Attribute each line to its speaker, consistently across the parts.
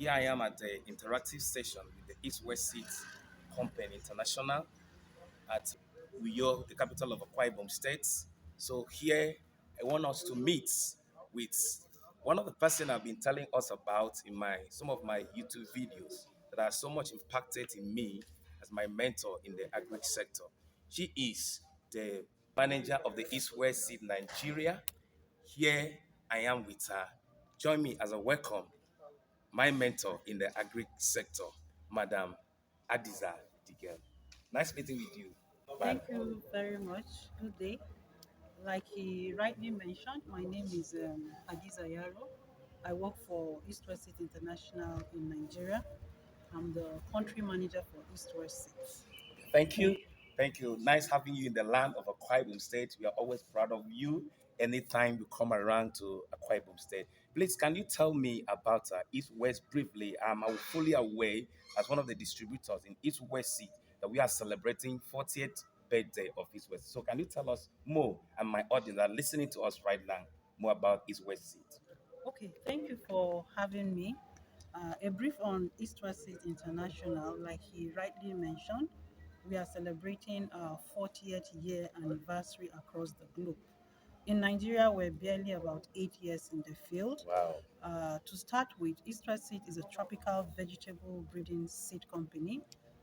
Speaker 1: Here I am at the interactive session with the East West Seat Company International at Uyo, the capital of Akwa Ibom State. So here I want us to meet with one of the person I've been telling us about in my some of my YouTube videos that are so much impacted in me as my mentor in the agri sector. She is the manager of the East West Seed Nigeria. Here I am with her. Join me as a welcome my mentor in the agri sector, Madam Hadiza. Nice meeting with you,
Speaker 2: Thank
Speaker 1: madam.
Speaker 2: you very much. Good day. Like he rightly mentioned, my name is Hadiza Yaro. I work for East West City International in Nigeria. I'm the country manager for East West City.
Speaker 1: Thank you. Thank you. Nice having you in the land of Akwa Ibom State. We are always proud of you anytime you come around to Akwa Ibom State. Please, can you tell me about East West briefly? I'm fully aware as one of the distributors in East West Seed that we are celebrating 40th birthday of East West. So can you tell us more, and my audience are listening to us right now, more about East West Seed?
Speaker 2: Okay, thank you for having me. A brief on East West City International, like he rightly mentioned, we are celebrating our 40th year anniversary across the globe. In Nigeria, we're barely about 8 years in the field.
Speaker 1: Wow.
Speaker 2: To start with, East West Seed is a tropical vegetable breeding seed company.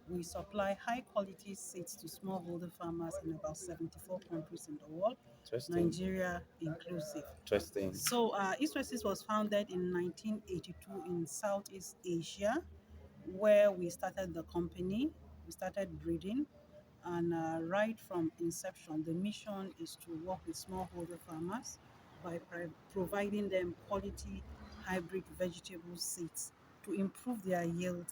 Speaker 2: We supply high quality seeds to smallholder farmers in about 74 countries in the world,
Speaker 1: Interesting.
Speaker 2: Nigeria inclusive.
Speaker 1: Interesting.
Speaker 2: So, East West Seed was founded in 1982 in Southeast Asia, where we started the company. We started breeding, and right from inception, the mission is to work with smallholder farmers by providing them quality hybrid vegetable seeds to improve their yield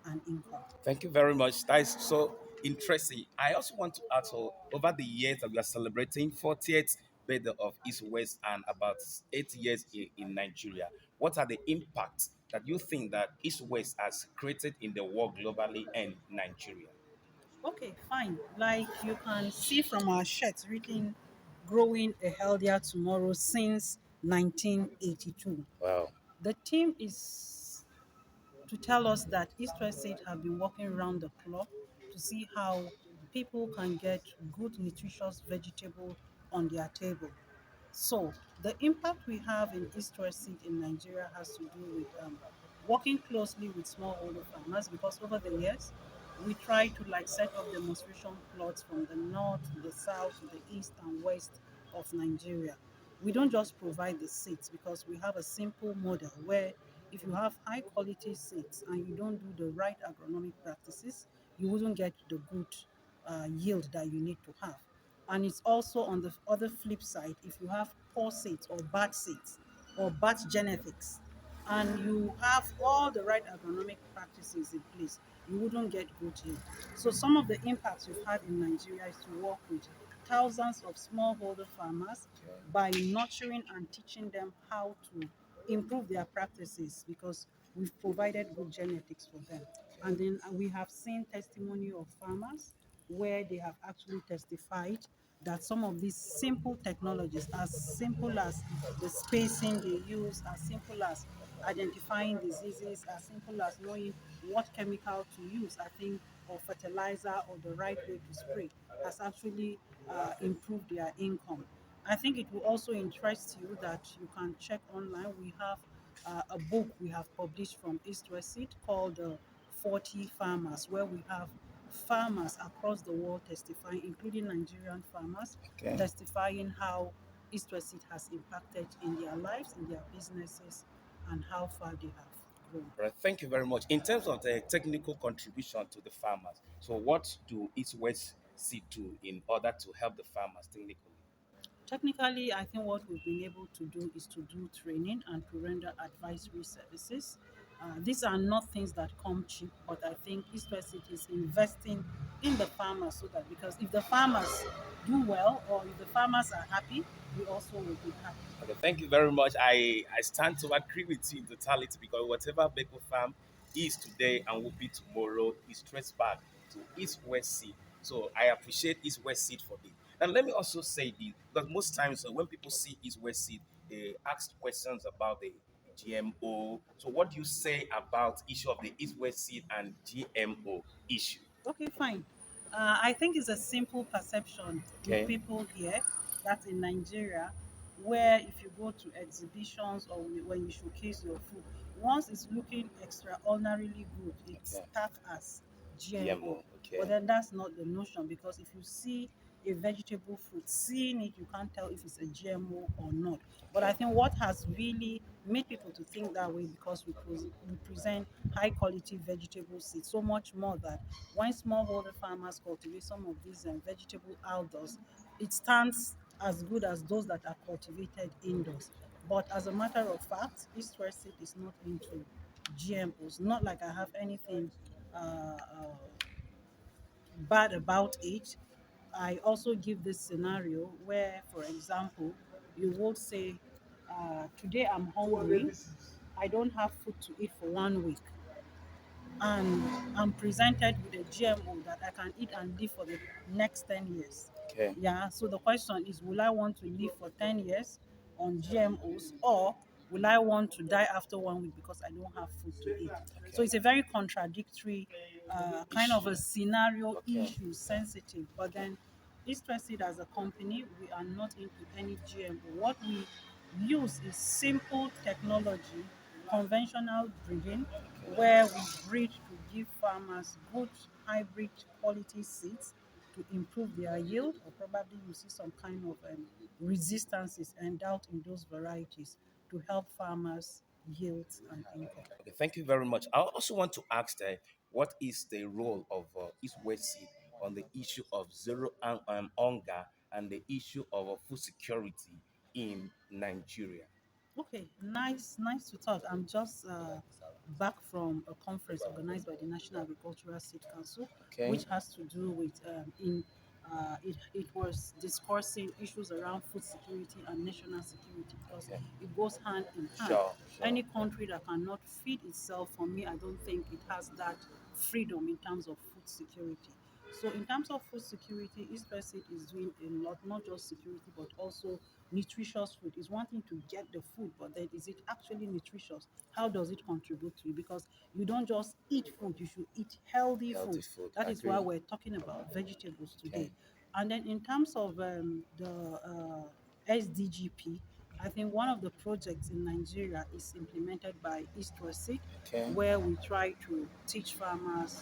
Speaker 2: and income.
Speaker 1: Thank you very much. That is so interesting. I also want to ask, over the years that we are celebrating 40th birthday of East West and about 8 years in Nigeria, what are the impacts that you think that East West has created in the world globally and Nigeria?
Speaker 2: Okay, fine. Like you can see from our shirts written growing a healthier tomorrow since 1982.
Speaker 1: Wow.
Speaker 2: The team is to tell us that East West Seed have been working around the clock to see how people can get good, nutritious vegetable on their table. So the impact we have in East West Seed in Nigeria has to do with working closely with smallholder farmers because over the years we try to like set up demonstration plots from the north, the south, the east and west of Nigeria. We don't just provide the seeds because we have a simple model where if you have high quality seeds and you don't do the right agronomic practices, you wouldn't get the good yield that you need to have. And it's also on the other flip side, if you have poor seeds or bad genetics, and you have all the right agronomic practices in place, you wouldn't get good yield. So some of the impacts we've had in Nigeria is to work with thousands of smallholder farmers by nurturing and teaching them how to improve their practices because we've provided good genetics for them. And then we have seen testimony of farmers where they have actually testified that some of these simple technologies, as simple as the spacing they use, as simple as identifying diseases, as simple as knowing what chemical to use, I think, or fertilizer or the right way to spray, has actually improved their income. I think it will also interest you that you can check online. We have a book we have published from East West Seed called 40 Farmers, where we have farmers across the world testifying, including Nigerian farmers,
Speaker 1: Okay.
Speaker 2: testifying how East West Seed has impacted in their lives, in their businesses, and how far they have grown.
Speaker 1: Right. Thank you very much. In terms of the technical contribution to the farmers, so what do East West Seed do in order to help the farmers technically?
Speaker 2: Technically, I think what we've been able to do is to do training and to render advisory services. These are not things that come cheap, but I think East West City is investing in the farmers so that because if the farmers do well or if the farmers are happy, we also will be happy.
Speaker 1: Okay, thank you very much. I stand to agree with you in totality because whatever Beko Farm is today and will be tomorrow is traced back to East West Seed. So I appreciate East West Seed for this. And let me also say this because most times when people see East West Seed, they ask questions about the GMO. So what do you say about issue of the East-West seed and GMO issue?
Speaker 2: Okay, fine. I think it's a simple perception with
Speaker 1: Okay.
Speaker 2: people here that in Nigeria, where if you go to exhibitions or when you showcase your food, once it's looking extraordinarily good, it's
Speaker 1: Okay.
Speaker 2: tagged as GMO.
Speaker 1: GMO.
Speaker 2: But
Speaker 1: Okay.
Speaker 2: then that's not the notion, because if you see a vegetable fruit, seeing it, you can't tell if it's a GMO or not. But I
Speaker 1: Okay.
Speaker 2: think what has really made people to think that way, because we present high quality vegetable seeds, so much more that when smallholder farmers cultivate some of these vegetable outdoors, it stands as good as those that are cultivated indoors. But as a matter of fact, East West Seed is not into GMOs. Not like I have anything bad about it. I also give this scenario where, for example, you would say, today I'm hungry, I don't have food to eat for 1 week, and I'm presented with a GMO that I can eat and live for the next 10 years.
Speaker 1: Okay.
Speaker 2: Yeah, so the question is, will I want to live for 10 years on GMOs, or will I want to die after 1 week because I don't have food to eat? So
Speaker 1: Okay.
Speaker 2: it's a very contradictory kind of
Speaker 1: Issue.
Speaker 2: a scenario,
Speaker 1: Okay.
Speaker 2: issue, sensitive. But
Speaker 1: Okay.
Speaker 2: then, interested as a company, we are not into any GMO. What we use is simple technology, conventional breeding,
Speaker 1: Okay.
Speaker 2: where we breed to give farmers good hybrid quality seeds to improve their yield, or probably you see some kind of resistances endowed in those varieties to help farmers yield and income.
Speaker 1: Okay, thank you very much. I also want to ask what is the role of East West Seed on the issue of hunger and the issue of food security in Nigeria?
Speaker 2: Okay, nice to talk. I'm just back from a conference organized by the National Agricultural Seed Council,
Speaker 1: Okay.
Speaker 2: which has to do with it was discussing issues around food security and national security, because
Speaker 1: Okay.
Speaker 2: it goes hand in hand.
Speaker 1: Sure. Sure.
Speaker 2: Any country that cannot feed itself, for me, I don't think it has that freedom in terms of food security. So in terms of food security, East West is doing a lot, not just security, but also nutritious food. Is wanting to get the food, but then is it actually nutritious? How does it contribute to you? Because you don't just eat food, you should eat healthy
Speaker 1: Healthy
Speaker 2: food.
Speaker 1: food.
Speaker 2: That is why
Speaker 1: Agree.
Speaker 2: we're talking about vegetables
Speaker 1: Okay.
Speaker 2: today. And then in terms of the SDGP, I think one of the projects in Nigeria is implemented by East West,
Speaker 1: Okay.
Speaker 2: where we try to teach farmers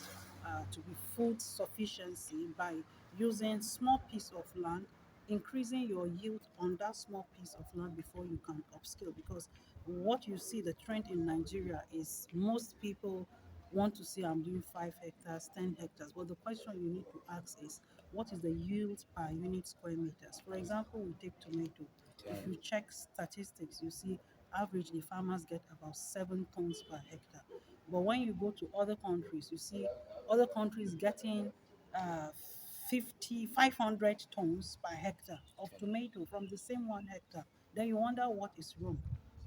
Speaker 2: to be food sufficiency by using small piece of land, increasing your yield on that small piece of land before you can upscale. Because what you see, the trend in Nigeria is most people want to say, I'm doing 5 hectares, 10 hectares. But the question you need to ask is, what is the yield per unit square meters? For example, we take tomato. If
Speaker 1: Okay.
Speaker 2: you check statistics, you see averagely farmers get about 7 tons per hectare. But when you go to other countries, you see other countries getting uh, 50, 500 tons per hectare of
Speaker 1: Okay.
Speaker 2: tomato from the same 1 hectare. Then you wonder what is wrong.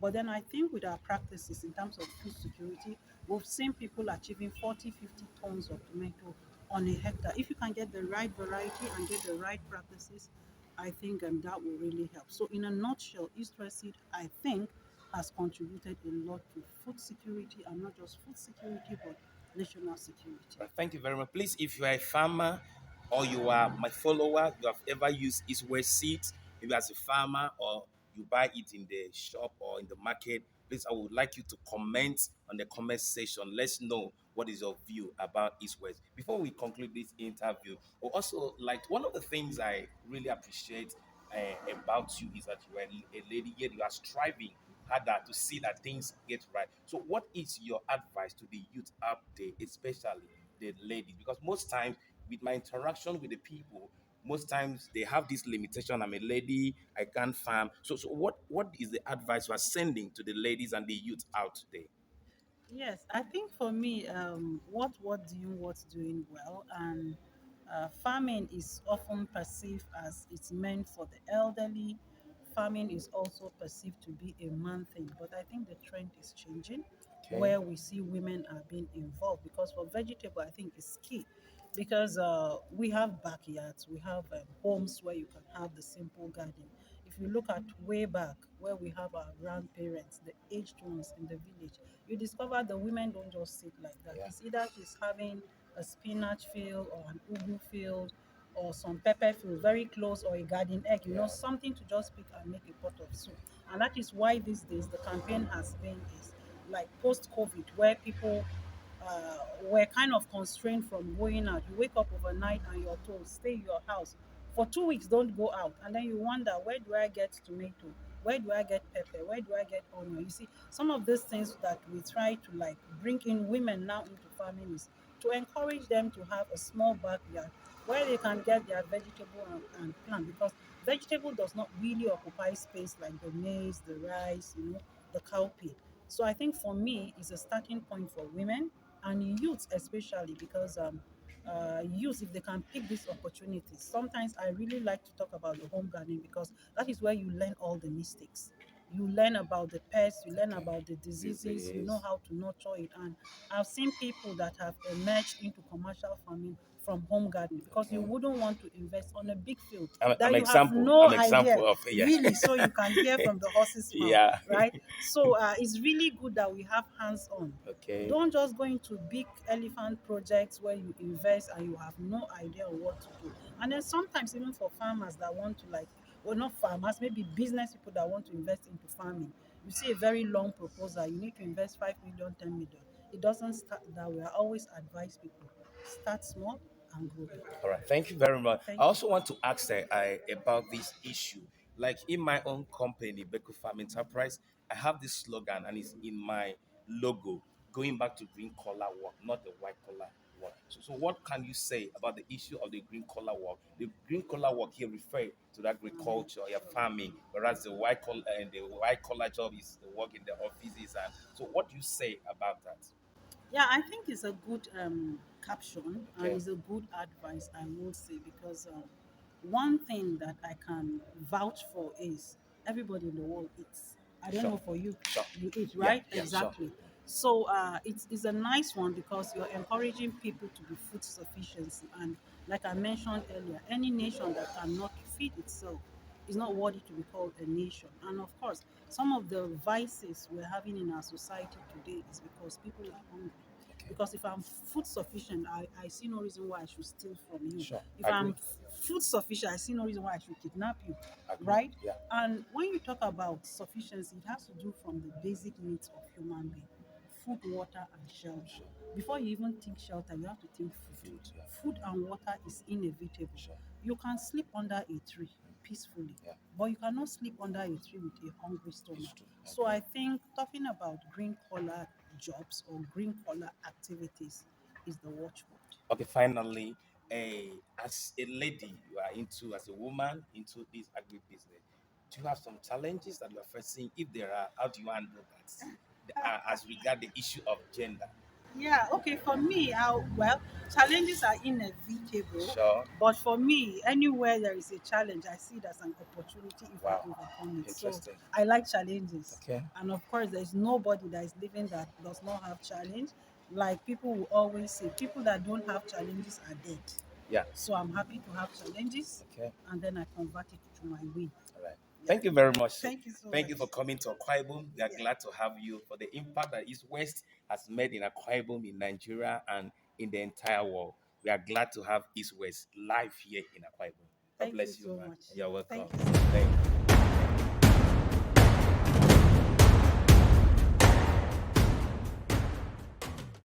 Speaker 2: But then I think with our practices in terms of food security, we've seen people achieving 40, 50 tons of tomato on a hectare. If you can get the right variety and get the right practices, I think that will really help. So, in a nutshell, East West Seed, I think, has contributed a lot to food security, and not just food security, but national security.
Speaker 1: Right, thank you very much. Please, if you are a farmer or you are my follower, you have ever used East West seeds, maybe as a farmer or you buy it in the shop or in the market, please, I would like you to comment on the comment section. Let's know what is your view about East West. Before we conclude this interview, we also like one of the things I really appreciate about you is that you are a lady, yet you are striving harder to see that things get right. So, what is your advice to the youth out there, especially the ladies? Because most times, with my interaction with the people, most times they have this limitation. I'm a lady, I can't farm. So what is the advice you are sending to the ladies and the youth out there?
Speaker 2: Yes, I think for me, what doing, what's doing well, and farming is often perceived as it's meant for the elderly. Farming is also perceived to be a man thing, but I think the trend is changing,
Speaker 1: Okay,
Speaker 2: where we see women are being involved. Because for vegetable, I think it's key, because we have backyards, we have homes where you can have the simple garden. if you look at way back where we have our grandparents, the aged ones in the village, you discover the women don't just sit like that.
Speaker 1: Yeah.
Speaker 2: It's either she's having a spinach field or an ugu field or some pepper field very close, or a garden egg,
Speaker 1: Yeah.
Speaker 2: something to just pick and make a pot of soup. And that is why these days the campaign has been is like post COVID, where people were kind of constrained from going out. You wake up overnight and you're told, stay in your house. For 2 weeks, don't go out. And then you wonder, where do I get tomato? Where do I get pepper? Where do I get onion? You see, some of these things that we try to like bring in women now into farming is to encourage them to have a small backyard where they can get their vegetable and plant, because vegetable does not really occupy space like the maize, the rice, the cowpea. So I think for me, it's a starting point for women and youth, especially because youth, if they can pick these opportunities. Sometimes I really like to talk about the home gardening because that is where you learn all the mistakes. You learn about the pests, you learn
Speaker 1: Okay.
Speaker 2: about the diseases, you know
Speaker 1: Disease.
Speaker 2: how to nurture it. And I've seen people that have emerged into commercial farming from home gardening, because you
Speaker 1: Okay.
Speaker 2: wouldn't want to invest on a big field
Speaker 1: I'm
Speaker 2: that you have
Speaker 1: example.
Speaker 2: no
Speaker 1: I'm
Speaker 2: idea
Speaker 1: example of yeah.
Speaker 2: really, so you can hear from the horse's mouth,
Speaker 1: Yeah.
Speaker 2: right? So it's really good that we have hands on.
Speaker 1: Okay.
Speaker 2: Don't just go into big elephant projects where you invest and you have no idea of what to do. And then sometimes even for farmers that want to like, well, not farmers, maybe business people that want to invest into farming, you see a very long proposal. You need to invest 5 million, 10 million. It doesn't start that way. I always advise people, start small and grow big.
Speaker 1: All right. Thank you very much. I
Speaker 2: Thank you.
Speaker 1: also want to ask about this issue. Like in my own company, Beku Farm Enterprise, I have this slogan and it's in my logo, going back to green collar work, not the white collar work. So what can you say about the issue of the green collar work? The green collar work here refers to the agriculture, yeah, farming, whereas the white collar job is the work in the offices. And so, what do you say about that?
Speaker 2: Yeah, I think it's a good caption and
Speaker 1: Okay.
Speaker 2: it's a good advice, I would say, because one thing that I can vouch for is everybody in the world eats. I don't
Speaker 1: Sure.
Speaker 2: know for you,
Speaker 1: Sure.
Speaker 2: you eat,
Speaker 1: Yeah.
Speaker 2: right?
Speaker 1: Yeah. Sure.
Speaker 2: Exactly. So it's a nice one because you're encouraging people to be food sufficiency. And like I mentioned earlier, any nation that cannot feed itself is not worthy to be called a nation. And of course, some of the vices we're having in our society today is because people are hungry.
Speaker 1: Okay.
Speaker 2: Because if I'm food sufficient, I see no reason why I should steal from you.
Speaker 1: Sure.
Speaker 2: If
Speaker 1: Agree.
Speaker 2: I'm food sufficient, I see no reason why I should kidnap you,
Speaker 1: Agree.
Speaker 2: right?
Speaker 1: Yeah.
Speaker 2: And when you talk about sufficiency, it has to do from the basic needs of human being: food, water, and shelter.
Speaker 1: Sure.
Speaker 2: Before you even think shelter, you have to think food.
Speaker 1: Food. Yeah.
Speaker 2: Food and water is inevitable.
Speaker 1: Sure.
Speaker 2: You can sleep under a tree peacefully,
Speaker 1: Yeah.
Speaker 2: but you cannot sleep under a tree with a hungry
Speaker 1: It's
Speaker 2: stomach.
Speaker 1: true.
Speaker 2: So I think talking about green collar jobs or green collar activities is the watchword.
Speaker 1: Okay. Finally, as a lady, you are into as a woman into this agri business. Do you have some challenges that you are facing? If there are, how do you handle that? As regard the issue of gender.
Speaker 2: Yeah, okay, for me, well, challenges are inevitable,
Speaker 1: Sure.
Speaker 2: but for me, anywhere there is a challenge, I see it as an opportunity if I
Speaker 1: Wow.
Speaker 2: overcome it. So
Speaker 1: Interesting.
Speaker 2: I like challenges.
Speaker 1: Okay.
Speaker 2: And of course, there's nobody that is living that does not have challenge. Like people will always say, people that don't have challenges are dead.
Speaker 1: Yeah.
Speaker 2: So I'm happy to have challenges
Speaker 1: Okay.
Speaker 2: and then I convert it to my win.
Speaker 1: All right.
Speaker 2: Yeah.
Speaker 1: Thank you very much.
Speaker 2: Thank you so
Speaker 1: Thank you
Speaker 2: much.
Speaker 1: for coming to Akwa Ibom. We are
Speaker 2: Yeah.
Speaker 1: glad to have you for the impact that East West has made in Akwa Ibom, in Nigeria, and in the entire world. We are glad to have East West live here in Akwa Ibom. God
Speaker 2: Thank you
Speaker 1: bless you,
Speaker 2: so
Speaker 1: man.
Speaker 2: much.
Speaker 1: You're welcome.
Speaker 2: Thank you so much.
Speaker 1: Thank you.